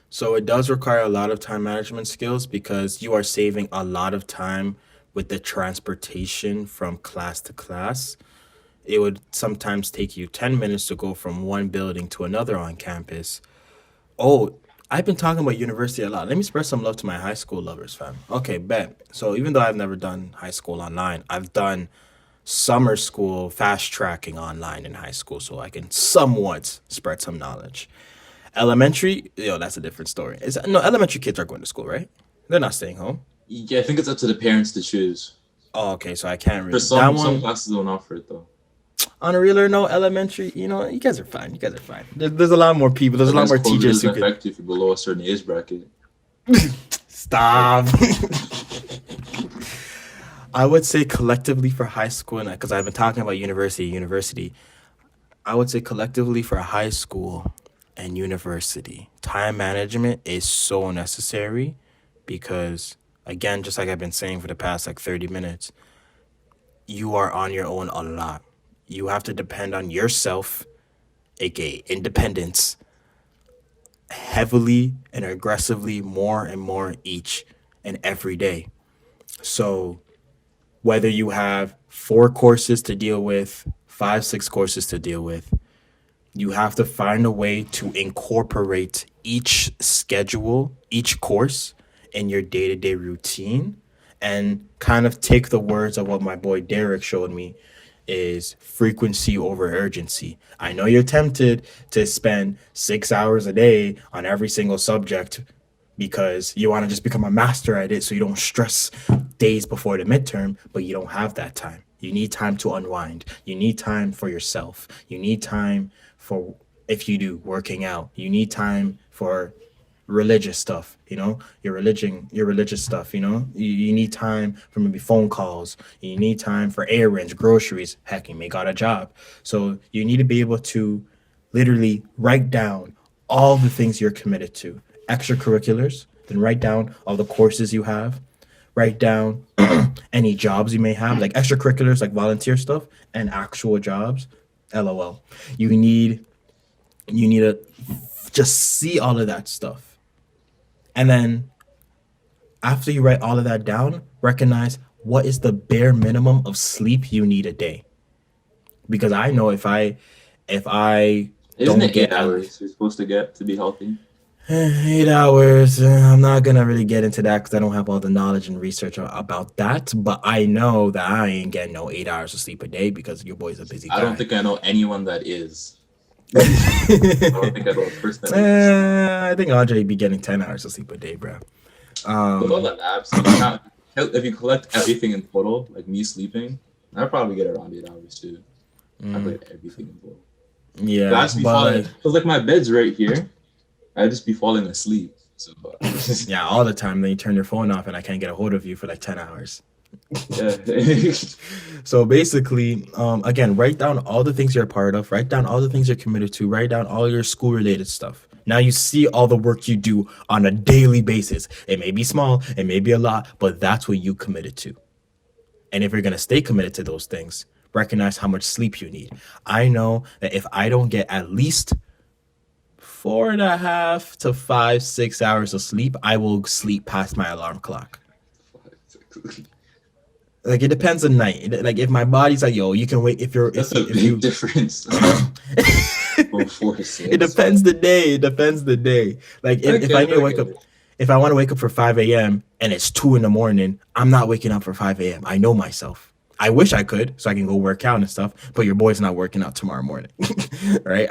So it does require a lot of time management skills, because you are saving a lot of time with the transportation from class to class. it would sometimes take you 10 minutes to go from one building to another on campus. Oh, I've been talking about university a lot. Let me spread some love to my high school lovers, fam. Okay, bet. So even though I've never done high school online, I've done summer school fast tracking online in high school so I can somewhat spread some knowledge. Elementary, that's a different story. No, elementary kids are going to school, right? They're not staying home. Yeah, I think it's up to the parents to choose. Oh, okay, so I can't For really. That some one, classes don't offer it though. on a realer note, elementary, you guys are fine. You guys are fine. There's a lot more people. There's I a lot guess more COVID teachers doesn't who could. affect you if you're below a certain age bracket. Stop. I would say collectively for high school, and because I've been talking about university, I would say collectively for high school and university, time management is so necessary because, again, just like I've been saying for the past like 30 minutes, you are on your own a lot. You have to depend on yourself, aka independence, heavily and aggressively more and more each and every day. So whether you have 4 courses to deal with, 5, 6 courses to deal with, you have to find a way to incorporate each schedule, each course in your day to day routine and kind of take the words of what my boy Derek showed me is frequency over urgency. I know you're tempted to spend 6 hours a day on every single subject because you want to just become a master at it so you don't stress days before the midterm, but you don't have that time. You need time to unwind. You need time for yourself. You need time for, if you do, working out. You need time for religious stuff, your religious stuff, you need time for maybe phone calls. You need time for errands, groceries. Heck, you may got a job. So you need to be able to literally write down all the things you're committed to, extracurriculars, then write down all the courses you have, write down any jobs you may have, like extracurriculars, like volunteer stuff, and actual jobs. LOL. You need to just see all of that stuff. And then after you write all of that down, recognize what is the bare minimum of sleep you need a day. Because I know if I Isn't don't it get 8 hours you're supposed to get to be healthy? 8 hours. I'm not gonna really get into that because I don't have all the knowledge and research about that. But I know that I ain't getting no 8 hours of sleep a day because your boy's a busy I don't guy. think I know anyone that is. I don't think I know a person that is. I think Andre be getting 10 hours of sleep a day, bro. With all the naps, if you collect everything in total, like me sleeping, I probably get around 8 hours too. I get everything in total. Yeah, But I just be but falling. Cause like my bed's right here. I just be falling asleep. So yeah, all the time. Then you turn your phone off and I can't get a hold of you for like 10 hours. yeah. So basically, again, write down all the things you're a part of, write down all the things you're committed to, write down all your school related stuff. Now you see all the work you do on a daily basis. It may be small, it may be a lot, but that's what you committed to. And if you're going to stay committed to those things, recognize how much sleep you need. I know that if I don't get at least 4.5 to 5, 6 hours of sleep, I will sleep past my alarm clock. Like it depends on night. Like if my body's like, yo, you can wait if you're That's a if you big difference. From 4 to 6. it depends the day. It depends the day. Like if I need to wake up, if I want to wake up for 5 a.m. and it's 2 in the morning, I'm not waking up for 5 a.m. I know myself. I wish I could so I can go work out and stuff, but your boy's not working out tomorrow morning. Right?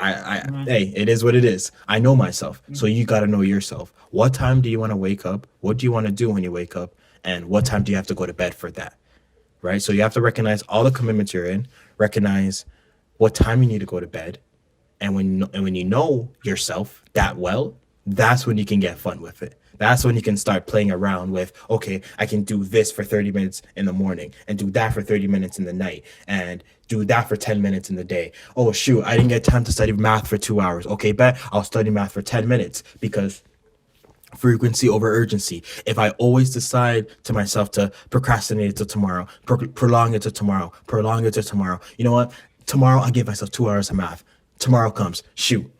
Hey, it is what it is. I know myself. So you got to know yourself. What time do you want to wake up? What do you want to do when you wake up? And what time do you have to go to bed for that? Right? So you have to recognize all the commitments you're in, recognize what time you need to go to bed. And when you know yourself that well, that's when you can get fun with it. That's when you can start playing around with, okay, I can do this for 30 minutes in the morning and do that for 30 minutes in the night and do that for 10 minutes in the day. Oh, shoot, I didn't get time to study math for 2 hours. Okay, bet I'll study math for 10 minutes because frequency over urgency. If I always decide to myself to procrastinate it till tomorrow, prolong it to tomorrow, prolong it to tomorrow, you know what? Tomorrow I'll give myself 2 hours of math. Tomorrow comes, shoot,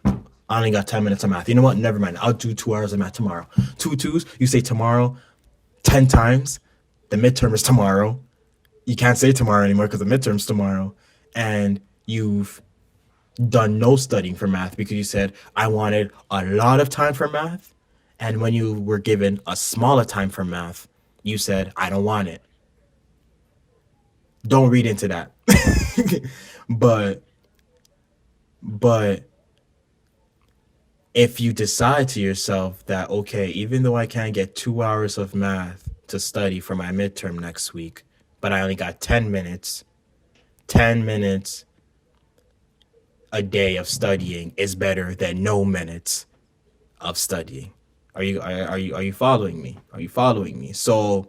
I only got 10 minutes of math. You know what? Never mind. I'll do 2 hours of math tomorrow. 2 twos, you say tomorrow 10 times. The midterm is tomorrow. You can't say tomorrow anymore because the midterm's tomorrow. and you've done no studying for math because you said, I wanted a lot of time for math. And when you were given a smaller time for math, you said, I don't want it. Don't read into that. but but if you decide to yourself that, okay, even though I can't get 2 hours of math to study for my midterm next week, but I only got 10 minutes, 10 minutes a day of studying is better than no minutes of studying. Are you following me? Are you following me? So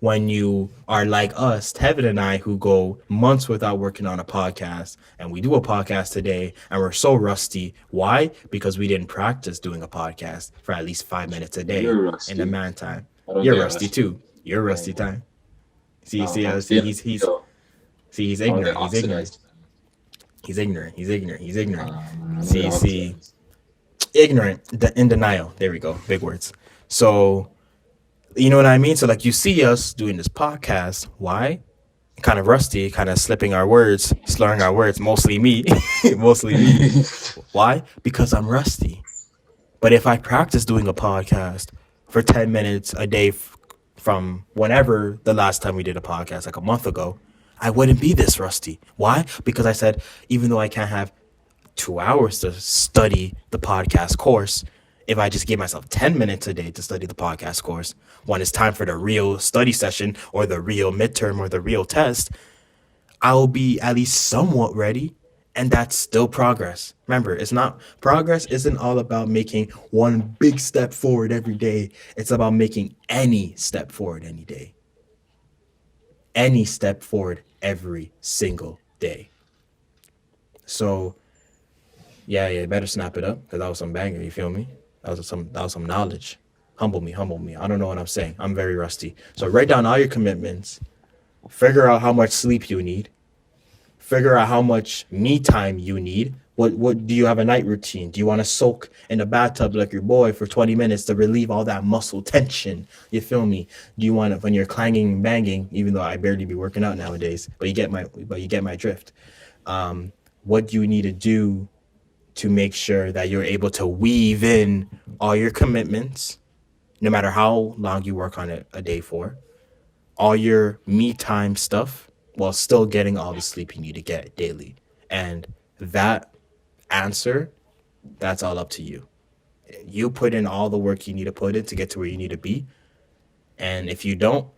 when you are like us, Tevin and I, who go months without working on a podcast, and we do a podcast today, and we're so rusty. Why? Because we didn't practice doing a podcast for at least 5 minutes a day You're in the rusty. man time. I don't You're get rusty rusty. too. You're I rusty ain't gonna. time. See, No, see, I'm see, still he's yo. see, he's I don't get ignorant. He's ignorant. oxidized. He's ignorant. He's ignorant. He's ignorant. I don't get See, oxidized. ignorant, in denial. There we go. Big words. So, you know what I mean? So, like, you see us doing this podcast. Why? Kind of rusty, kind of slipping our words, slurring our words. Mostly me. Mostly me. Why? Because I'm rusty. But if I practice doing a podcast for 10 minutes a day from whenever the last time we did a podcast, like a month ago, I wouldn't be this rusty. Why? Because I said, even though I can't have 2 hours to study the podcast course, if I just give myself 10 minutes a day to study the podcast course, when it's time for the real study session or the real midterm or the real test, I'll be at least somewhat ready. And that's still progress. Remember, it's not progress isn't all about making one big step forward every day. It's about making any step forward any day. Any step forward every single day. So yeah, yeah, better snap it up because that was some banger. You feel me? That was some knowledge. Humble me, humble me. I don't know what I'm saying. I'm very rusty. So write down all your commitments. Figure out how much sleep you need. Figure out how much me time you need. What do you have a night routine? Do you want to soak in the bathtub like your boy for 20 minutes to relieve all that muscle tension? You feel me? Do you want to when you're clanging and banging, even though I barely be working out nowadays, but you get my drift. What do you need to do to make sure that you're able to weave in all your commitments, no matter how long you work on it a day for, all your me time stuff, while still getting all the sleep you need to get daily. And that answer, that's all up to you. You put in all the work you need to put in to get to where you need to be. And if you don't,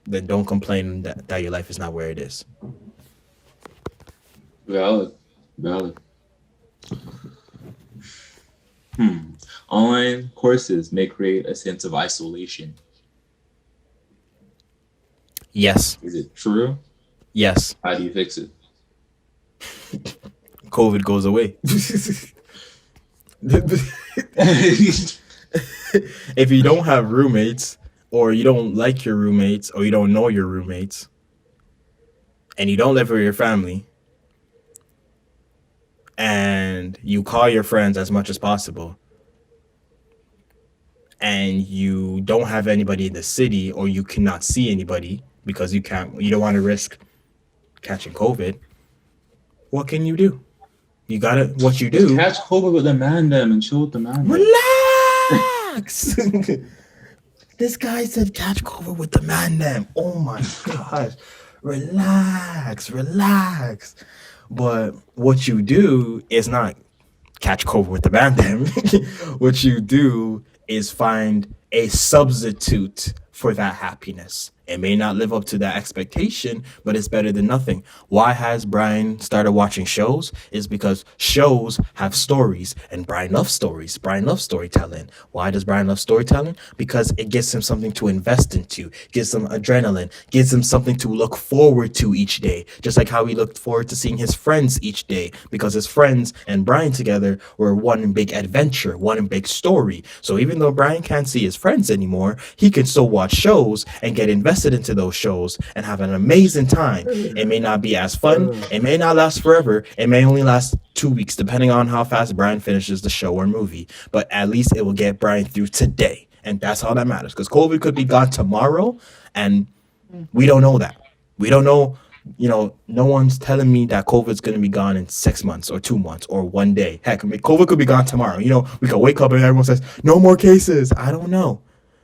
then don't complain that your life is not where it is. Valid. Valid. Online courses may create a sense of isolation. Yes. Is it true? Yes. How do you fix it? COVID goes away. If you don't have roommates, or you don't like your roommates, or you don't know your roommates, and you don't live with your family, and you call your friends as much as possible, and you don't have anybody in the city, or you cannot see anybody because you don't want to risk catching COVID, what can you do? What you Just do, catch COVID with the man them and chill with the man them. relax. This guy said catch COVID with the man them. Oh my gosh. Relax, relax. But what you do is not catch COVID with the man them. What you do is find a substitute for that happiness. It may not live up to that expectation, but it's better than nothing. Why has Brian started watching shows? Is because shows have stories, and Brian loves stories. Brian loves storytelling. Why does Brian love storytelling? Because it gives him something to invest into, gives him adrenaline, gives him something to look forward to each day. Just like how he looked forward to seeing his friends each day, because his friends and Brian together were one big adventure, one big story. So even though Brian can't see his friends anymore, he can still watch shows and get invested into those shows and have an amazing time. It may not be as fun, it may not last forever, it may only last 2 weeks, depending on how fast Brian finishes the show or movie. But at least it will get Brian through today. And that's all that matters. Because COVID could be gone tomorrow, and we don't know that. We don't know no one's telling me that COVID's going to be gone in 6 months or 2 months or one day. Heck, COVID could be gone tomorrow. We could wake up and everyone says, no more cases. I don't know.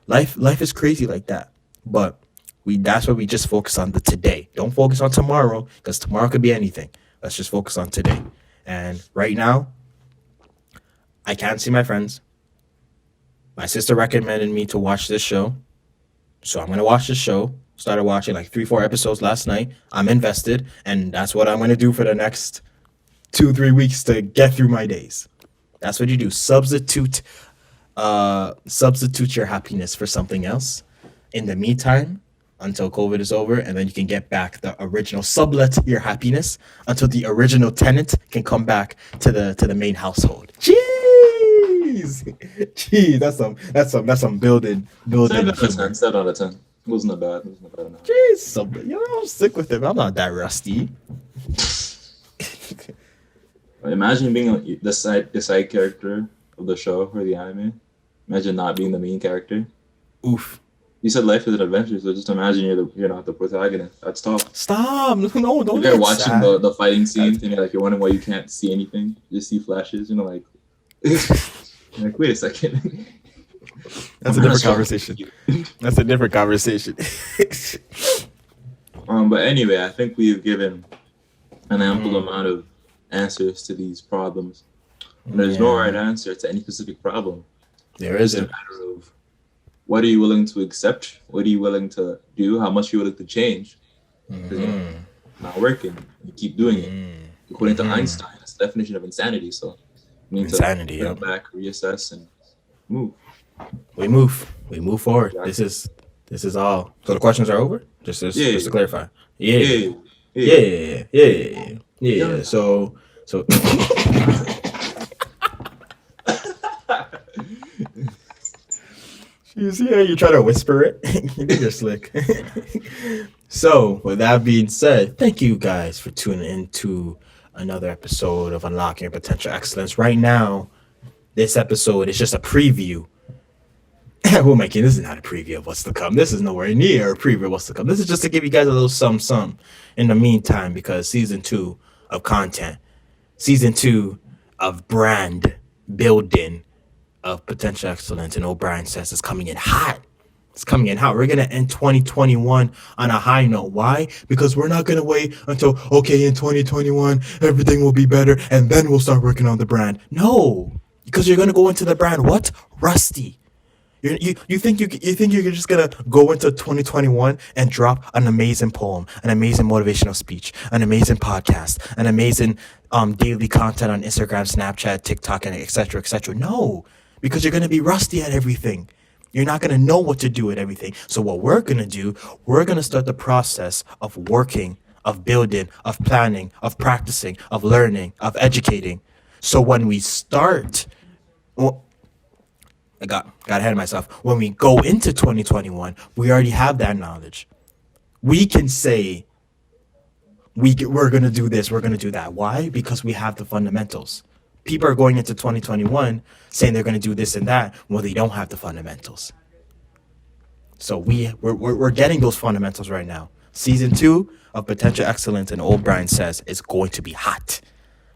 Life is crazy like that. But that's why we just focus on the today. Don't focus on tomorrow, because tomorrow could be anything. Let's just focus on today. And right now, I can't see my friends. My sister recommended me to watch this show. So I'm going to watch this show. Started watching like 3-4 episodes last night. I'm invested, and that's what I'm going to do for the next 2-3 weeks to get through my days. That's what you do. Substitute your happiness for something else in the meantime until COVID is over, and then you can get back the original, sublet your happiness until the original tenant can come back to the main household. Jeez, that's some building. 7 out of 10. 7 out of 10. Wasn't bad. Jeez, I'm sick with it. I'm not that rusty. Imagine being the side character of the show or the anime. Imagine not being the main character. Oof. You said life is an adventure, so just imagine you're not the protagonist. That's tough. Stop! No, don't. You're watching the fighting scenes, and you're wondering why you can't see anything. You just see flashes. Like, wait a second. That's a different conversation. That's a different conversation. But anyway, I think we've given an ample amount of answers to these problems. And there's no right answer to any specific problem. There isn't. It's a matter of what are you willing to accept? What are you willing to do? How much are you willing to change? Because not working, you keep doing it. According to Einstein, that's the definition of insanity. So you need to go back, reassess, and move. We move forward. Exactly. This is all. So the questions are over. Just to clarify. Yeah. So. You see how you try to whisper it? You're slick. So, with that being said, thank you guys for tuning in to another episode of Unlocking Your Potential Excellence. Right now, this episode is just a preview. Who am I kidding? This is not a preview of what's to come. This is nowhere near a preview of what's to come. This is just to give you guys a little some in the meantime, because season 2 of content, season 2 of brand building of Potential Excellence and O'Brien Says is coming in hot. It's coming in hot. We're going to end 2021 on a high note. Why? Because we're not going to wait until, in 2021, everything will be better, and then we'll start working on the brand. No, because you're going to go into the brand, what? Rusty. You think you're just gonna go into 2021 and drop an amazing poem, an amazing motivational speech, an amazing podcast, an amazing daily content on Instagram, Snapchat, TikTok, and etc. No, because you're gonna be rusty at everything. You're not gonna know what to do with everything. So what we're gonna do, we're gonna start the process of working, of building, of planning, of practicing, of learning, of educating. So when we start, I got ahead of myself. When we go into 2021, we already have that knowledge. We can say we're going to do this, we're going to do that. Why? Because we have the fundamentals. People are going into 2021 saying they're going to do this and that when they don't have the fundamentals. So we're getting those fundamentals right now. Season 2 of Potential Excellence and O'Brien Says is going to be hot.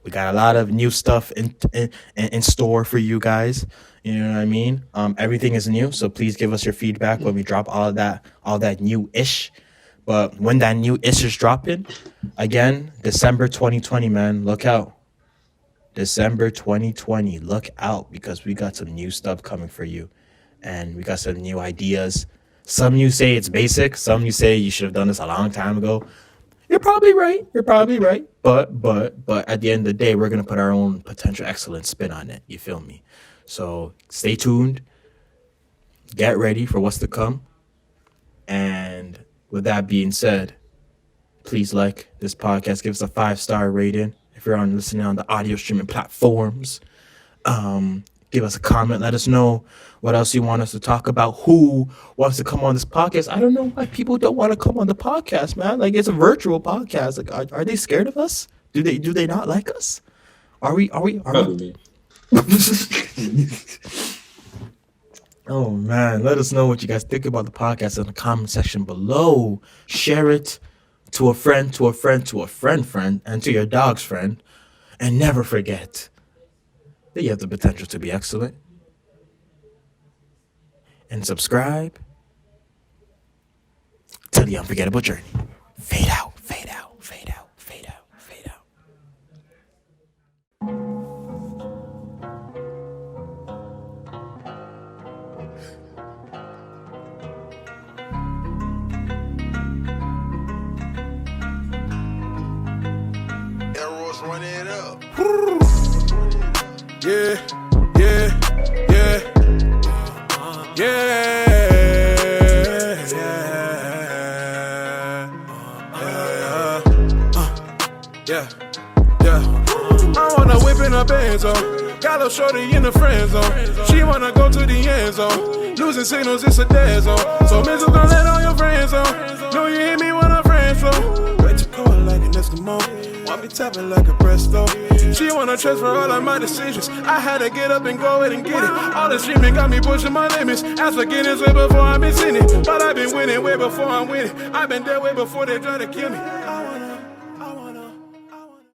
We got a lot of new stuff in store for you guys. You know what I mean? Everything is new, so please give us your feedback when we drop all that new-ish. But when that new-ish is dropping, again, December 2020, man, look out. December 2020, look out, because we got some new stuff coming for you. And we got some new ideas. Some you say it's basic. Some you say you should have done this a long time ago. You're probably right. But at the end of the day, we're going to put our own potential excellence spin on it. You feel me? So stay tuned. Get ready for what's to come. And with that being said, please like this podcast. Give us a 5-star rating. If you're listening on the audio streaming platforms, give us a comment. Let us know what else you want us to talk about. Who wants to come on this podcast? I don't know why people don't want to come on the podcast, man. Like, it's a virtual podcast. Like, are they scared of us? Do they not like us? Are we? Oh man, let us know what you guys think about the podcast in the comment section below. Share it, to a friend, to a friend, to a friend, and to your dog's friend. And never forget that you have the potential to be excellent. And subscribe to the Unforgettable Journey. Fade out, fade out, fade out, fade out, fade out. Arrows run it up. Yeah, yeah, yeah, yeah, yeah, yeah. I wanna whip in her bands on. Got a shorty in the friend zone. She wanna go to the end zone. Losing signals, it's a dead zone. So mental gon' let all your friends on. Know you hit me when I'm friends on. Wait to call like an Eskimo. Want me tapping like a presto. She wanna transfer all of my decisions. I had to get up and go ahead and get it. All the streaming got me pushing my limits. Asked for Guinness way before I've been sinning. But I've been winning way before I'm winning. I've been there way before they try to kill me.